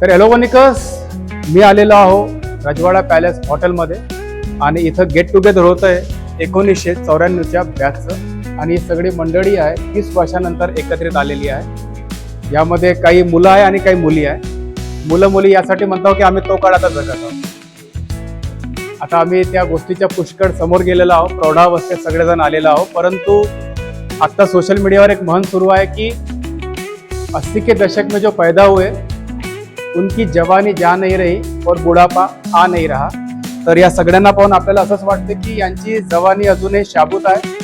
तर एलोवनिकस मी आलेलो आहो रजवाडा पॅलेस हॉटेलमध्ये आणि इथं गेट टुगेदर होत आहे 1994च्या बॅचचं आणि ही सगळी मंडळी आहे 30 वर्षानंतर एकत्रित आलेली आहे। यामध्ये काही मुलं आहे आणि काही मुली आहे। मुलं मुली यासाठी म्हणतो की आम्ही तो काळ आता जगत आहोत। आता आम्ही त्या गोष्टीच्या पुष्कळ समोर गेलेलो आहोत, प्रौढावस्थेत सगळेजण आलेलो आहोत। परंतु आता सोशल मीडियावर एक म्हण सुरू आहे की 80 के दशक में जो पैदा हुए उनकी जवानी जा नहीं रही और बुढ़ापा आ नहीं रहा। तर या सगळ्यांना पाहून आपल्याला असंच वाटतं की यांची जवानी अजूनही शाबूत आहे,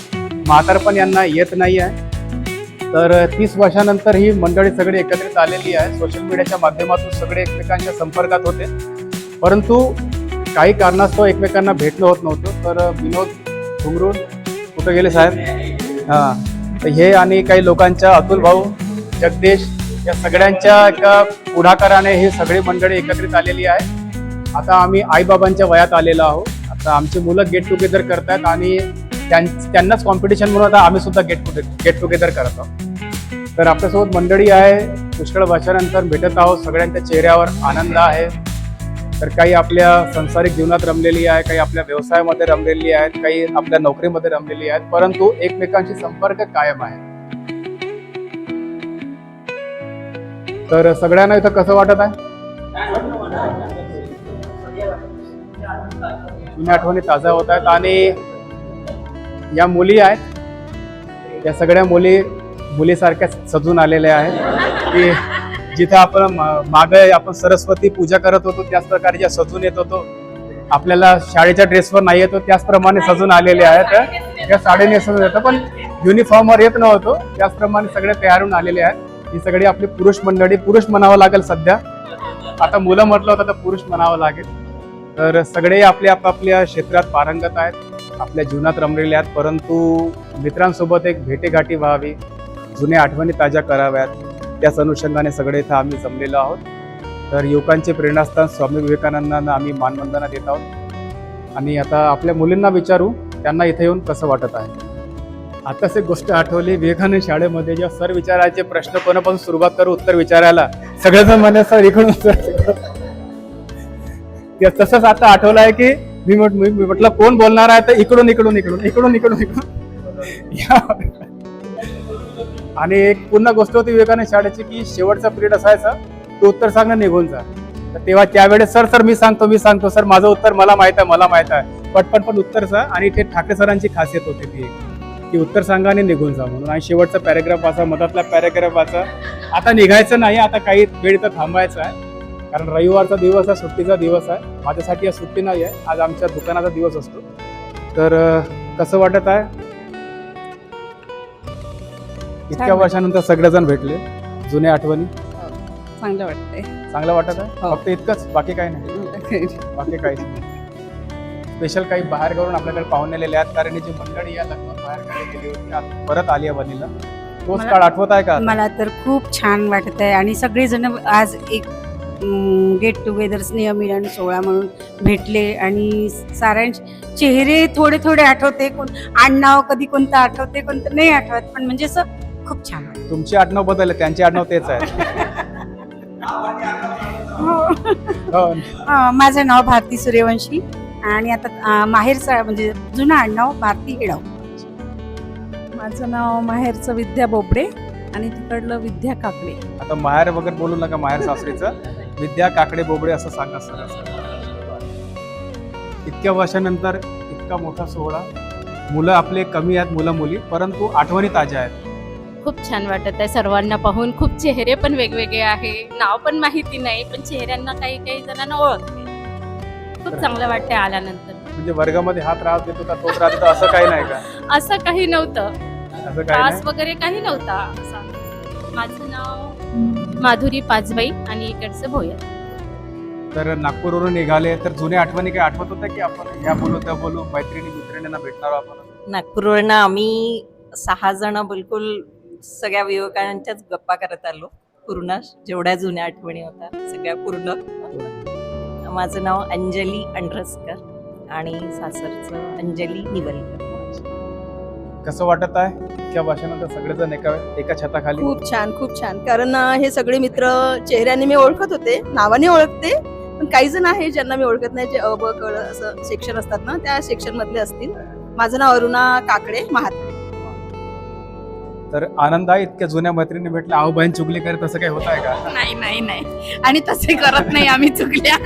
म्हातारपण यांना येत नाही आहे। तर 30 वर्षानंतर ही मंडळी सगळी एकत्रित आलेली आहे। सोशल मीडियाच्या माध्यमातून सगळे एकमेकांच्या संपर्कात होते, परंतु काही कारणास्तव एकमेकांना भेटणं होत नव्हतं। तर विनोद घुंगरून कुठे गेले साहेब? हां, तर हे आणि काही लोकांच्या अतुल भाऊ, जगदीश या सगळ्यांच्या एका पुढाकाराने ही सगळी मंडळी एकत्रित आलेली आहे। आता आम्ही आईबाबांच्या वयात आलेलो आहोत। आता आमची मुलं गेट टुगेदर करतात आणि त्यांनाच कॉम्पिटिशन म्हणून आता आम्ही सुद्धा गेट टुगेदर करत आहोत। तर आपल्यासोबत मंडळी आहे, पुष्कळ वर्षानंतर भेटत आहोत, सगळ्यांच्या चेहऱ्यावर आनंद आहे। तर काही आपल्या सांसारिक जीवनात रमलेली आहे, काही आपल्या व्यवसायामध्ये रमलेली आहेत, काही आपल्या नोकरीमध्ये रमलेली आहेत, परंतु एकमेकांशी संपर्क कायम आहे। तर सगळ्यांना इथं कसं वाटत आहे? जुन्या आठवणी ताज्या होत आहेत आणि या मुली आहेत, या सगळ्या मुलीसारख्या सजून आलेल्या आहेत की जिथे आपण मागे आपण सरस्वती पूजा करत होतो त्याच प्रकारे ज्या सजून येत होतो, आपल्याला शाळेच्या ड्रेसवर नाही येतो त्याचप्रमाणे सजून आलेले आहेत। त्या साडी नेसून येतं पण युनिफॉर्मवर येत नव्हतो, त्याचप्रमाणे सगळे तयार होऊन आलेले आहेत। ही सगळी आपली पुरुष मंडळी, पुरुष म्हणावं लागेल सध्या, आता मुलं म्हटलं होतं तर पुरुष म्हणावं लागेल। तर सगळे आपल्या आपापल्या क्षेत्रात पारंगत आहेत, आपल्या जीवनात रमलेले आहेत, परंतु मित्रांसोबत एक भेटेगाठी व्हावी, जुन्या आठवणी ताज्या कराव्यात, त्याच अनुषंगाने सगळे इथं आम्ही जमलेलो आहोत। तर युवकांचे प्रेरणास्थान स्वामी विवेकानंदांना आम्ही मानवंदना देत आहोत आणि आता आपल्या मुलींना विचारू त्यांना इथे येऊन कसं वाटत आहे। आताच एक गोष्ट आठवली, विवेकानंद शाळेमध्ये जेव्हा सर विचारायचे प्रश्न कोणापासून सुरुवात करू उत्तर विचारायला, सगळेजण म्हणे सर इकडून तसंच आता आठवलं आहे की मी म्हटलं कोण बोलणार आहे तर इकडून इकडून इकडून इकडून इकडून इकडून आणि एक पुन्हा गोष्ट होती विवेकानंद शाळेची की शेवटचा पिरियड असायचा तो उत्तर सांगणं निघून जा। तर तेव्हा त्यावेळेस सर मी सांगतो सर माझं उत्तर मला माहित आहे पटपट पण उत्तर सांग। आणि ते ठाकरे सरांची खासियत होती ती की उत्तर सांगा आणि निघून जा म्हणून, आणि शेवटचा पॅरेग्राफ वाचा, मधातला पॅरेग्राफ वाचा। आता निघायचं नाही, आता काही वेळ इथं थांबायचं आहे कारण रविवारचा दिवस आहे, सुट्टीचा दिवस आहे। माझ्यासाठी आज सुट्टी नाही आहे, आज आमच्या दुकानाचा दिवस असतो। तर कसं वाटत आहे? इतक्या वर्षानंतर सगळेजण भेटले, जुन्या आठवणी चांगलं वाटतंय। चांगलं वाटत आहे? फक्त इतकंच, बाकी काही नाही? बाकी काहीच नाही। स्पेशल काही बाहेर करून आपल्याकडे पाहुणे आलेले आहेत कारण ही जी मंडळी आहे लग्न बाहेर गेली होती, आज परत आली आहे बनीला। तोच काळ आठवत आहे का? मला तर खूप छान वाटत आहे आणि सगळेजण आज एक गेट टुगेदर स्नेहमिलन सोहळा म्हणून भेटले आणि साऱ्यांचे चेहरे थोडे थोडे आठवते, कोण आडनाव कधी कोणतं आठवते कोणतं नाही आठवत, पण म्हणजे असं खूप छान वाटतं। तुमचे आडनाव बदलले, त्यांचे आडनाव तेच आहे। माझं नाव भारती सूर्यवंशी आणि आता माहेरचं म्हणजे जुनं आडनाव भारती हेडाव। माझं नाव माहेरचं विद्या बोबडे आणि तिकडलं विद्या काकडे। आता माहेर वगैरे बोलू नका, माहेर सासरीचं विद्या काकडे बोबडे असं सांगा सर। इतक्या वर्षानंतर इतका मोठा सोहळा, मुलं आपले कमी आहेत मुलं मुली, परंतु आठवणी ताज्या आहेत। खूप छान वाटत आहे सर्वांना पाहून। खूप चेहरे पण वेगवेगळे आहे, नाव पण माहिती नाही पण चेहऱ्यांना काही काही जणांना ओळखते। खूप चांगलं वाटतंय आल्यानंतर। म्हणजे वर्गामध्ये हा त्रास देत होता तो त्रास देतो असं काही नाही का? असं काही नव्हतं, असं काही त्रास नाही? वगैरे काही नव्हता असा। माझं नाव माधुरी पाचबाई आणि इकडचं भोयर। तर नागपूरवरून निघाले, तर जुन्या आठवणी काही आठवत होत्या की आपण ह्या बोलू त्या बोलू, मैत्रिणींना भेटणार आहोत आपण? नागपूरवरनं आम्ही 6 जण बिलकुल सगळ्या विवेकानंदच्याच गप्पा करत आलो, पूर्ण जेवढ्या जुन्या आठवणी होत्या सगळ्या पूर्ण। माझं नाव अंजली अंड्रसकर आणि सासरचं अंजली निवलकर। कसं वाटत आहे इतक्या वर्षानंतर सगळेजण एका छताखाली? खूप छान खूप छान. कारण हे सगळे मित्र चेहऱ्याने मी ओळखत होते, नावाने ओळखते, पण काही जण आहे ज्यांना मी ओळखत नाही, जे अ ब क ड असं सेक्शन असतात ना, त्या सेक्शन मधले असतील. माझं नाव अरुणा काकडे महात्मा. तर आनंद आहे इतक्या जुन्या मैत्रिणी भेटल्या. आहो बहीण चुगली करे तसं काही होत आहे का? नाही नाही नाही आणि तसे करत नाही आम्ही चुकल्या.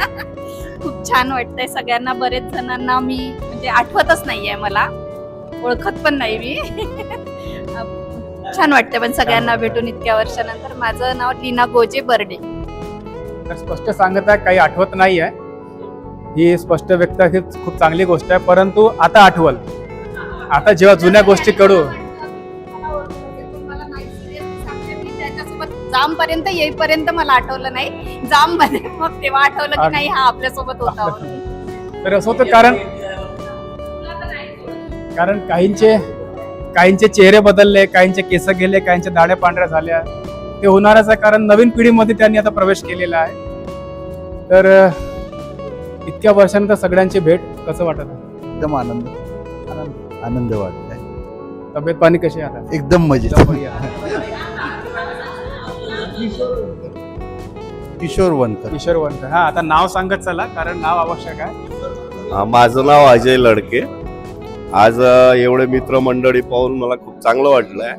खूप छान वाटतंय सगळ्यांना. बरेच जणांना मी म्हणजे आठवतच नाहीये, मला ओळखत पण नाही मी. छान वाटतंय पण सगळ्यांना भेटून इतक्या वर्षानंतर. माझं नाव लीना गोजे बर्डे. तर स्पष्ट सांगत आहे काही आठवत नाही आहे, ही स्पष्ट व्यक्त ही खूप चांगली गोष्ट आहे. परंतु आता आठवल, आता जेव्हा जुन्या गोष्टी कळू. जाम पर्यंत येईपर्यंत मला आठवलं नाही. जाम मध्ये मग तेव्हा आठवलं की नाही हा आपल्यासोबत होता म्हणून. तर असं होतं कारण काहींचे चेहरे बदलले, काहींचे केस गेले, काहींच्या दाढ्या पांढऱ्या झाल्या. ते होणारच आहे कारण नवीन पिढीमध्ये त्यांनी आता प्रवेश केलेला आहे. तर इतक्या वर्षानंतर सगळ्यांची भेट कसं वाटत आहे? एकदम आनंद वाटत आहे. तब्येत पाणी कशी आहे आता? एकदम मजेत. किशोर वनकर. किशोर वनकर. हा, आता नाव सांगत चला कारण नाव आवश्यक आहे. माझं नाव अजय लडके. आज एवढे मित्रमंडळी पाहून मला खूप चांगलं वाटलंय.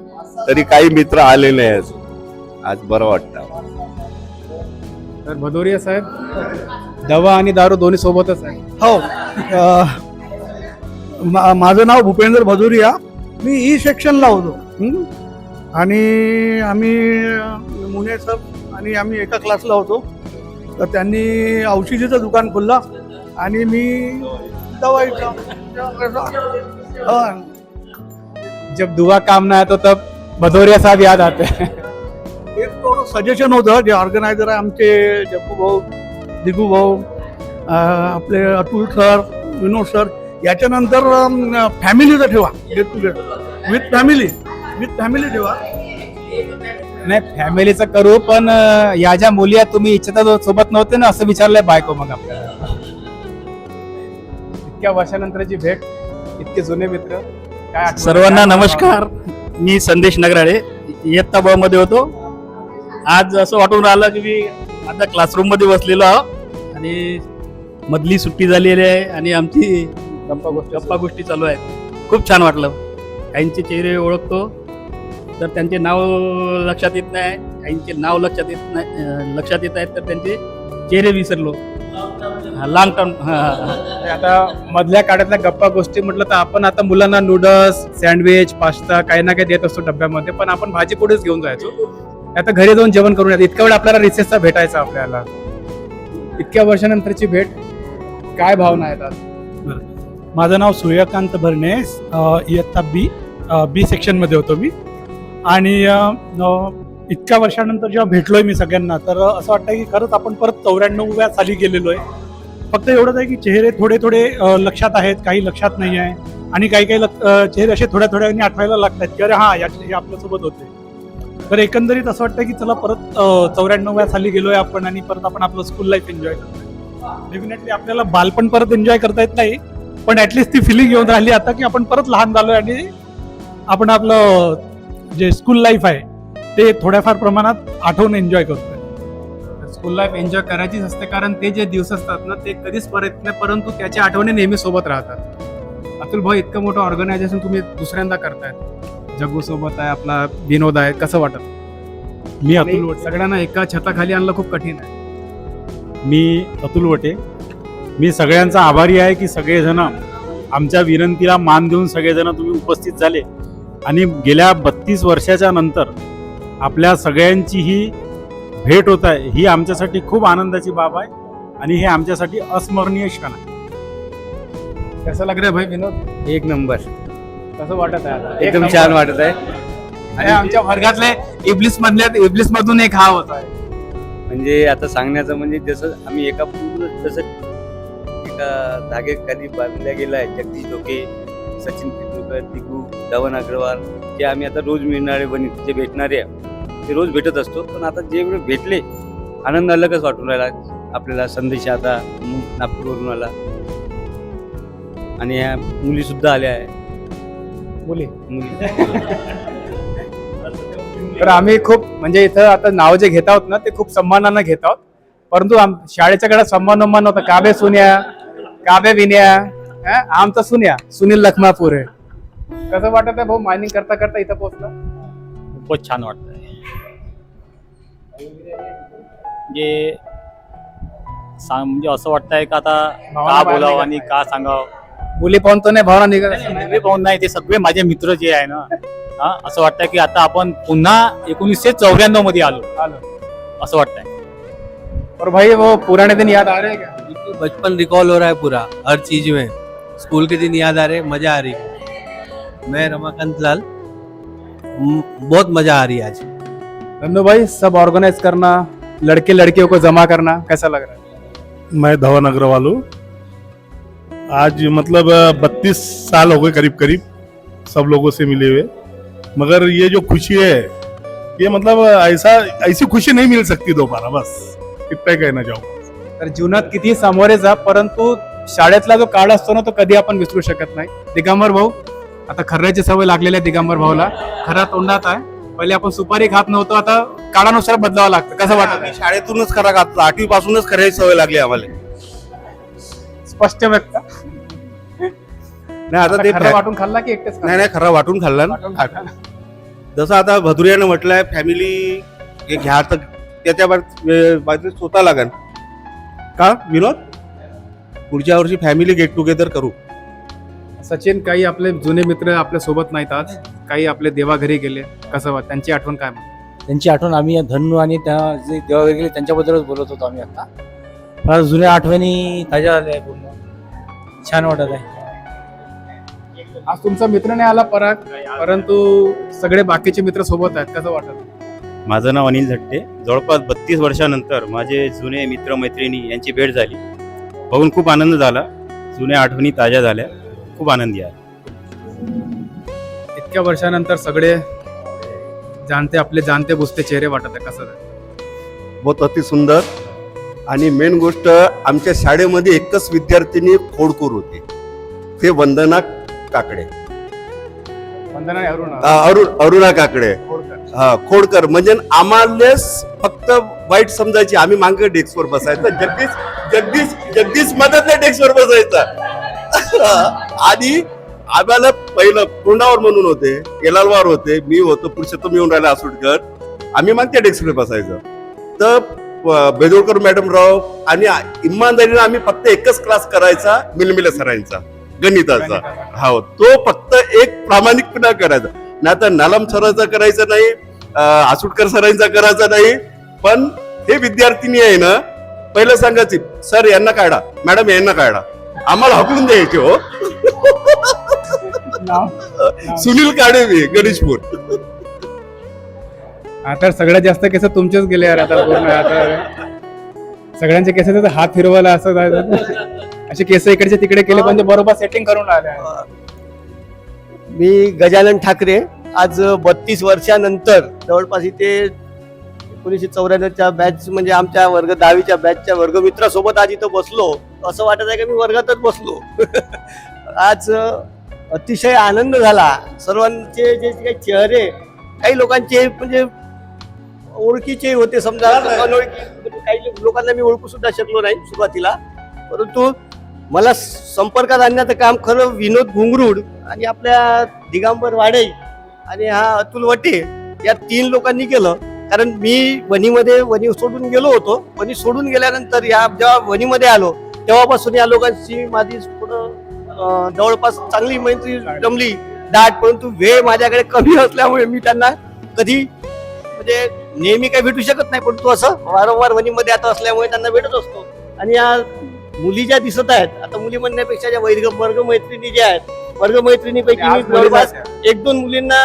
तरी काही मित्र आले नाही आज बरं वाटतं. तर भदौरिया साहेब, दवा आणि दारू दोन्ही सोबतच आहे? हो. माझं नाव भूपेंद्र भदुरिया. मी ई सेक्शनला होतो. आणि आम्ही मुने सर आणि आम्ही एका क्लासला होतो. तर त्यांनी औषधीचं दुकान खोललं आणि मी दवाईचं. जब दुआ काम ना तो तब भदौरिया साहब याद आते हैं. एक थोडं सजेशन होतं, जे ऑर्गनायझर आहे आमचे जप्पू भाऊ, दिगू भाऊ, आपले अतुल सर, विनोद सर. याच्यानंतर फॅमिलीचं ठेवा, गेट टुगेदर विथ फॅमिली ठेवा. नाही, फॅमिलीचं करू, पण या ज्या मुली आहेत तुम्ही इच्छिता सोबत नव्हते ना असं विचारलंय बायको मग आपल्याला. इतक्या वर्षानंतरची भेट, इतके जुने मित्र, काय आठवण? सर्वांना नमस्कार. मी संदेश नगराळे, इयत्ता ब मध्ये होतो. आज असं वाटून राहिलं की मी आता क्लासरूम मध्ये बसलेलो आहो आणि मधली सुट्टी झालेली आहे आणि आमची गप्पा गोष्टी चालू आहेत. खूप छान वाटलं. काहींचे चेहरे ओळखतो तर त्यांचे नाव लक्षात येत नाही, काहींचे नाव लक्षात येत आहेत तर त्यांचे चेहरे विसरलो. Long term. आता मधल्या काळातल्या गप्पा गोष्टी म्हटलं तर आपण आता मुलांना नूडल्स, सँडविच, पास्ता काही ना काही देत असतो डब्यामध्ये, पण आपण भाजी पुढेच घेऊन जायचो. आता घरी जाऊन जेवण करून येतो. इतका वेळ आपल्याला रिसेसचा भेटायचा आपल्याला. इतक्या वर्षानंतरची भेट, काय भावना आहेत आज? माझं नाव सूर्यकांत भरणे. इयत्ता बी सेक्शनमध्ये होतो मी. आणि इतक्या वर्षानंतर जेव्हा भेटलोय मी सगळ्यांना, तर असं वाटतं की खरंच आपण परत 94व्या साली गेलेलो आहे. फक्त एवढंच आहे की चेहरे थोडे थोडे लक्षात आहेत, काही लक्षात नाही आहे. आणि काही चेहरे असे थोड्या थोड्याने आठवायला लागतात की अरे हा, हे आपल्यासोबत होते. तर एकंदरीत असं वाटतं की चला परत 94व्या साली गेलोय आपण आणि परत आपण आपलं स्कूल लाईफ एन्जॉय करतोय. डेफिनेटली आपल्याला बालपण परत एन्जॉय करता येत नाही, पण ऍटलिस्ट ती फिलिंग येऊन राहिली आता की आपण परत लहान झालोय आणि आपण आपलं जे स्कूल लाईफ आहे ते थोड्याफार प्रमाणात आठवून एन्जॉय करतोय. स्कूल लाईफ एन्जॉय करायचीच असते कारण ते जे दिवस असतात ना ते कधीच परत येत नाही, परंतु त्याच्या आठवणी नेहमी सोबत राहतात. अतुल भाऊ, इतकं मोठं ऑर्गनायझेशन तुम्ही दुसऱ्यांदा करतायत. जग्गू सोबत आहे, आपला विनोद आहे, कसं वाटत? मी अतुल वटे. सगळ्यांना एका छताखाली आणलं खूप कठीण आहे. मी अतुल वटे. मी सगळ्यांचा आभारी आहे की सगळेजण आमच्या विनंतीला मान देऊन सगळेजण तुम्ही उपस्थित झाले आणि गेल्या 32 वर्षाच्या नंतर आपल्या सगळ्यांची ही भेट होत आहे, ही आमच्यासाठी खूप आनंदाची बाब आहे आणि हे आमच्यासाठी अस्मरणीय क्षण आहे. कसं लाग रे भाई विनोद? एक नंबर. कसं वाटत आहे आता? एकदम छान वाटत आहे. आणि आमच्या वर्गातले इब्लिस मधून एक हा होता आहे. म्हणजे आता सांगण्याचं म्हणजे जसं आम्ही एका पूर्ण जसं एका धागेखाली बांधल्या गेला आहे. जगदीश डोके, सचिन पिटणकर, दिगू, धवन अग्रवाल, जे आम्ही आता रोज मिळणारे जे भेटणारे ते रोज भेटत असतो. पण आता जे भेटले आनंद अलगच वाटून राहिला आपल्याला. संदेश आता नागपूरवरून आला आणि ह्या मुली सुद्धा आल्या आहे. मुली तर आम्ही खूप म्हणजे इथं आता नाव जे घेत आहोत ना ते खूप सन्मानानं घेत आहोत, परंतु शाळेच्या काळात सन्मान होता. काबे सुन्या, काबे विन्या, आमचा सुन्या सुनील लखमापूर आहे. कसं वाटत आहे भाऊ मायनिंग करता करता इथं पोहोचलं? खूपच छान वाटतंय. म्हणजे म्हणजे असं वाटतंय का आता भावना का बाहेर बोलावं निघत आणि का सांगावं. मुली पाहून तो नाही भावना निघत असेल. नवे पाहून नाही, ते सगळे माझे मित्र जे आहे ना, असं वाटतंय की आता आपण पुन्हा 1994 मध्ये आलो असं वाटतंय. और भाई वो पुराने दिन याद आ रहे हैं क्या? बचपन रिकॉल हो रहा है पूरा, हर चीज में. स्कूल के दिन याद आ रहे, मजा आ रही. मैं रमाकांत लाल, बहुत मजा आ रही है आज. नन्नू भाई, सब ऑर्गेनाइज करना, लड़के लड़कियों को जमा करना, कैसा लग रहा है? मैं धवन अग्रवाल हूँ. आज मतलब 32 साल हो गए करीब करीब सब लोगों से मिले हुए, मगर ये जो खुशी है ये मतलब ऐसी खुशी नहीं मिल सकती दोबारा. बस इतना कहना चाहूँगा. तर जीवनात किती सामोरे जा, परंतु शाळेतला जो काळ असतो ना तो कधी आपण विसरू शकत नाही. दिगंबर भाऊ, आता खर्राची सवय लागलेली आहे दिगंबर भाऊला, खरा तोंडात आहे. पहिले आपण सुपारी खात नव्हतो, आता काळानुसार बदलावं लागतं. कसं वाटत? शाळेतूनच खरा खातो, 8वी पासूनच खऱ्याची सवय लागली आम्हाला. स्पष्ट व्यक्त. नाही आता ते खरं वाटून खाल्ला की एकटेच नाही खरा वाटून खाल्ला ना. जसं आता भदुरियानं म्हटलंय फॅमिली हे घ्या, तर त्याच्या बाबतीत स्वतः लागन का विनोद पुढच्या वर्षी फॅमिली गेट टुगेदर करू. सचिन, काही आपले जुने मित्र आपल्या सोबत नाहीत आज, काही आपले देवाघरी गेले, कसं वाटतं त्यांची आठवण काय म्हणते? त्यांची आठवण आम्ही धन्नू आणि त्या जे देवाघरी गेले त्यांच्याबद्दलच बोलत होतो आम्ही आता. फार जुन्या आठवणी ताज्या झाल्या आहे, पूर्ण छान वाटत आहे. आज तुमचा मित्र नाही आला पराग, परंतु सगळे बाकीचे मित्र सोबत आहेत, कसं वाटत? माझं नाव अनिल झट्टे. जवळपास 32 वर्षानंतर माझे जुने मित्र मैत्रिणी यांची भेट झाली, बघून खूप आनंद झाला. जुन्या आठवणी ताज्या झाल्या, खूप आनंदी आहे. इतक्या वर्षानंतर सगळे आपले जाणते बुजते चेहरे वाटत आहे, कसं आहे? बहुत अति सुंदर. आणि मेन गोष्ट, आमच्या शाळेमध्ये एकच विद्यार्थिनी खोडकर होते, ते वंदना काकडे. वंदना नाही, अरुणा काकडे. हा, खोडकर. म्हणजे आम्हाला फक्त वाईट समजायची, आम्ही मागे डेस्कवर बसायचं. जगदीश मदतला डेस्कवर बसायचा. आणि आम्हाला पहिलं तोंडावर म्हणून होते, एलालवार होते, मी होतो, पुरुषोत्तम येऊन राहिला आसुटकर, आम्ही मागच्या डेस्कवर बसायचं. तर बेदोळकर मॅडम राव आणि इमानदारीने आम्ही फक्त एकच क्लास करायचा, मिलमिले सरांचा गणिताचा. हा, तो फक्त एक प्रामाणिकपणा करायचा. नाही तर नालम सरांचा करायचा नाही, आसुटकर सरांचा करायचा नाही. पण हे विद्यार्थिनी आहे ना, पहिलं सांगायची, सर यांना काढा, मॅडम यांना काढा, आम्हाला हकलून द्यायचे. हो, सुनील काडेवी, गणेशपूर. आता सगळ्यात जास्त केस तुमचेच गेले यार. आता पूर्ण आता सगळ्यांचे केस हात फिरवायला असं असे केस इकडचे तिकडे केले, म्हणजे बरोबर सेटिंग करून आले. मी गजानन ठाकरे. आज 32 वर्षानंतर जवळपास इथे 1994च्या बॅच म्हणजे आमच्या वर्ग 10वीच्या बॅचच्या वर्गमित्रासोबत आज इथं बसलो. असं वाटत आहे की मी वर्गातच बसलो. आज अतिशय आनंद झाला. सर्वांचे जे काही चेहरे, काही लोकांचे म्हणजे ओळखीचे होते, समजा अनोळखी, म्हणजे काही लोकांना मी ओळखू सुद्धा शकलो नाही सुरुवातीला, परंतु मला संपर्कात आणण्याचं काम खरं विनोद घुंगरूड आणि आपल्या दिगंबर वाडे आणि हा अतुल वटे या 3 लोकांनी केलं. कारण मी वणी सोडून गेलो होतो. वणी सोडून गेल्यानंतर जेव्हा वणीमध्ये आलो तेव्हापासून या लोकांची माझी जवळपास चांगली मैत्री जमली, दाट. परंतु वेळ माझ्याकडे कमी असल्यामुळे मी त्यांना कधी म्हणजे नेहमी काही भेटू शकत नाही, परंतु असं वारंवार वणीमध्ये आता असल्यामुळे त्यांना भेटत असतो. आणि या मुली ज्या दिसत आहेत, आता मुली म्हणण्यापेक्षा ज्या वर्गमैत्रिणी ज्या आहेत, वर्गमैत्रिणीपैकी मी जवळपास 1-2 मुलींना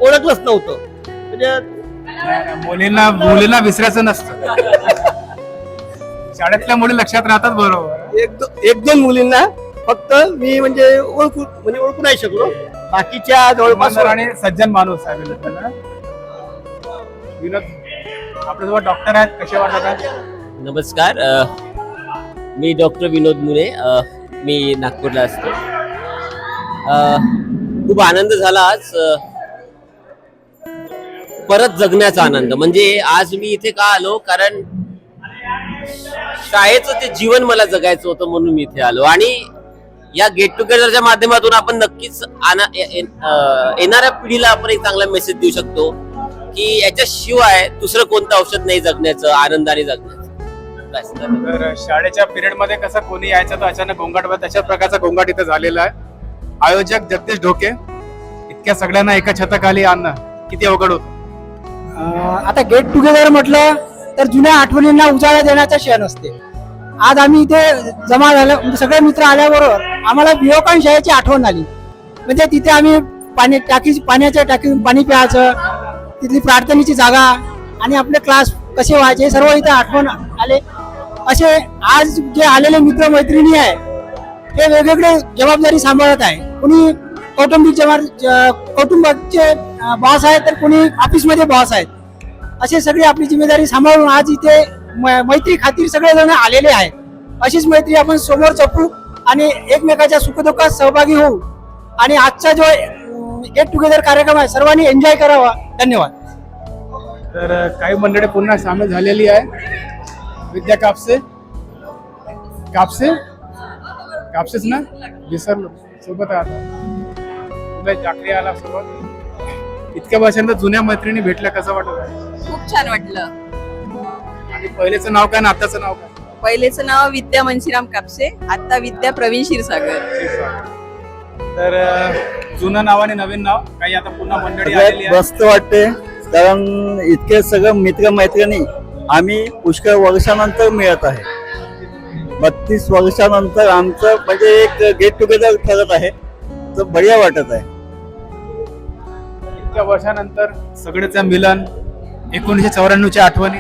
ओळखलंच नव्हतं. म्हणजे मुलींना विसरायचं नसतं. शाळेतल्या मुली लक्षात राहतात बरोबर. 1-2 मुलींना फक्त मी म्हणजे ओळखू नाही शकलो. बाकीच्या जवळपास आणि सज्जन माणूस आहे. विनोद, आपल्यासोबत डॉक्टर आहेत, कसे वाटत आहेत? नमस्कार, मी डॉक्टर विनोद मुने. मी नागपूरला असतो. खूप आनंद झाला आज. परत जगण्याचा आनंद. म्हणजे आज मी इथे का आलो, कारण शाळेचं ते जीवन मला जगायचं होतं म्हणून मी इथे आलो. आणि या गेट टुगेदरच्या माध्यमातून आपण नक्कीच येणाऱ्या पिढीला आपण एक चांगला मेसेज देऊ शकतो की याच्याशिवाय दुसरं कोणतं औषध नाही जगण्याचं, आनंदाने जगण्याचं. बस. तर शाळेच्या पिरियड मध्ये कसं कोणी यायचं तर अचानक गोंगाट होता, तशा प्रकारचा गोंगाट इथं झालेला आहे. आयोजक जगदीश ढोके, इतक्या सगळ्यांना एका छताखाली आणणं किती अवघड होतं. आता गेट टुगेदर म्हटलं तर जुन्या आठवणींना उजाळा देण्याचा क्षण असते. आज आम्ही इथे जमा झालो, म्हणजे सगळे मित्र आल्याबरोबर आम्हाला विवेकानंद शाळेची आठवण आली. म्हणजे तिथे आम्ही पाण्याच्या टाकीतून पाणी प्यायचं, तिथली प्रार्थनेची जागा आणि आपले क्लास कसे व्हायचे सर्व इथे आठवण आले. असे आज जे आलेले मित्र मैत्रिणी आहे ते वेगवेगळे जबाबदारी सांभाळत आहे. कोणी कौटुंबाचे बॉस आहेत तर कोणी ऑफिसमध्ये बॉस आहेत. असे सगळे आपली जिम्मेदारी सांभाळून आज इथे मैत्री खातीर सगळेजण आलेले आहेत. अशीच मैत्री आपण समोर जपू आणि एकमेकाच्या सुखदुःखात सहभागी होऊ. आणि आजचा जो गेट टुगेदर कार्यक्रम आहे सर्वांनी एन्जॉय करावा. धन्यवाद. तर काही मंडळी पुन्हा सामील झालेली आहे. विद्या कापसे कापसेच ना, विसरलो सोबत आता उमेश डाकरे आला सोबत. इतक्या वर्षांनंतर जुन्या मैत्रिणी भेटल्या, कसं वाटत आहे? खूप छान वाटलं. आणि पहिलेचं नाव काय आणि आताचं नाव काय? पहिलेचं नाव विद्या मनशीराम कापसे, आता विद्या प्रवीण क्षीरसागर. तर जुनं नाव आणि नवीन नाव काही आता पुन्हा मंडळी आलेली आहे. मस्त वाटते, कारण इतके सगळं मित्र मैत्रिणी आम्ही पुष्कळ वर्षानंतर मिळत आहे. 32 वर्षानंतर आमचं म्हणजे एक गेट टुगेदर ठरत आहे, तर बढिया वाटत आहे. इतक्या वर्षानंतर सगळेच मिलन, 1994च्या आठवणी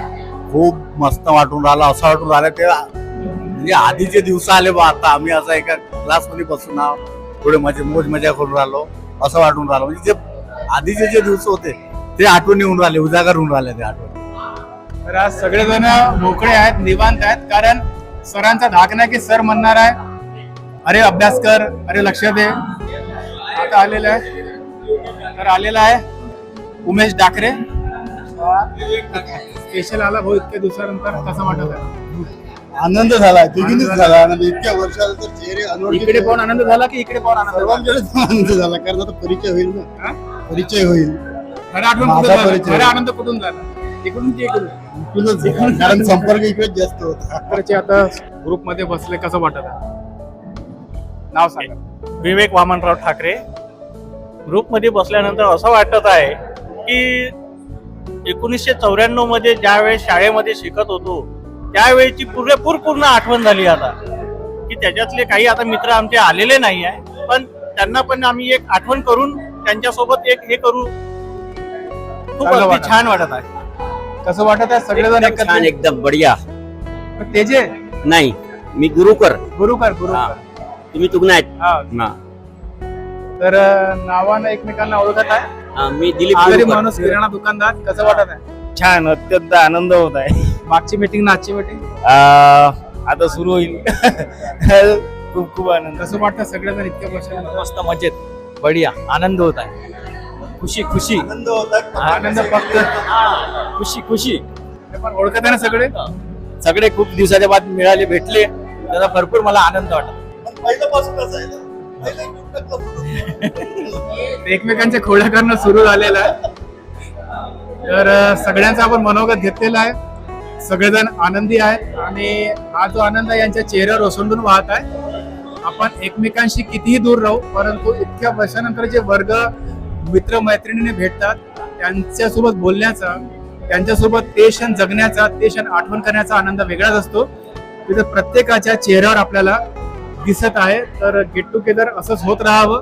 खूप मस्त वाटून राहिला. असं वाटून राहिलं ते म्हणजे आधीचे दिवस आले बा. आता आम्ही असं एका क्लासमध्ये बसून आहोत, थोडे मोज मजा करून राहिलो, असं वाटून राहिलं. म्हणजे जे आधीचे जे दिवस होते ते आठवणी होऊन राहिले, उजागर होऊन राहिले ते आठवणी. तर आज सगळेजण मोकळे आहेत, निवांत आहेत, कारण सरांचा धाक नाही की सर म्हणणार आहे अरे अभ्यास कर, अरे लक्ष दे. आता आलेला आहे उमेश डाकरे. स्पेशल आला भाऊ इतक्या दिवसानंतर, कसं वाटत आहे? आनंद झाला, तिघींनीच झाला आनंद. इतक्या वर्षानंतर चेहरे इकडे पाहून आनंद झाला की इकडे पाहून आनंद झाला? आनंद झाला, कारण आता परिचय होईल ना, परिचय होईल. खरा आनंद कुठून झाला? इकडून की इकडून? कारण संपर्क इकडे जास्त होता. आता ग्रुप मध्ये बसले, कसं वाटत आहे? नाव सांगा. विवेक वामनराव ठाकरे. ग्रुपमध्ये बसल्यानंतर असं वाटत आहे की 1994 मध्ये ज्यावेळेस शाळेमध्ये शिकत होतो त्यावेळेची पूर्ण आठवण झाली. आता की त्याच्यातले काही आता मित्र आमचे आलेले नाही आहे, पण त्यांना पण आम्ही एक आठवण करून त्यांच्यासोबत एक हे करू. खूप अगदी छान वाटत आहे. कसं वाटत आहे? सगळेजण एकत्र? छान, एकदम बढिया. तेजे नाही, मी गुरुकर. तुम्ही तुगना आहेत. तर नावानं एकमेकांना ओळखत आहे. मी दिलीप आगरी माणूस, किराणा दुकानदार. कसं वाटत आहे? छान, अत्यंत आनंद होत आहे. मागची मीटिंग ना आजची मीटिंग आता सुरू होईल. खूप आनंद. कसं वाटतं सगळेजण इतक्या वर्षानंतर? मस्त मजेत, बढिया आनंद होत आहे. खुशी आनंद फक्त खुशी. पण ओळखत आहे ना सगळे? सगळे खूप दिवसाच्या बाद मिळाले, भेटले, त्याचा भरपूर मला आनंद वाटला. एकमेकांच्या खोड्या करणं सुरू झालेलं आहे. तर सगळ्यांचा आपण मनोगत घेतलेला आहे. सगळेजण आनंदी आहेत आणि हा जो आनंद यांच्या चेहऱ्यावर ओसंडून वाहत आहे. आपण एकमेकांशी कितीही दूर राहू, परंतु इतक्या वर्षानंतर जे वर्ग मित्र मैत्रिणीने भेटतात त्यांच्यासोबत बोलण्याचा, त्यांच्यासोबत ते क्षण जगण्याचा, ते क्षण आठवण करण्याचा आनंद वेगळाच असतो. तिथे प्रत्येकाच्या चेहऱ्यावर आपल्याला दिसत आहे. तर गेट टुगेदर असंच होत राहावं.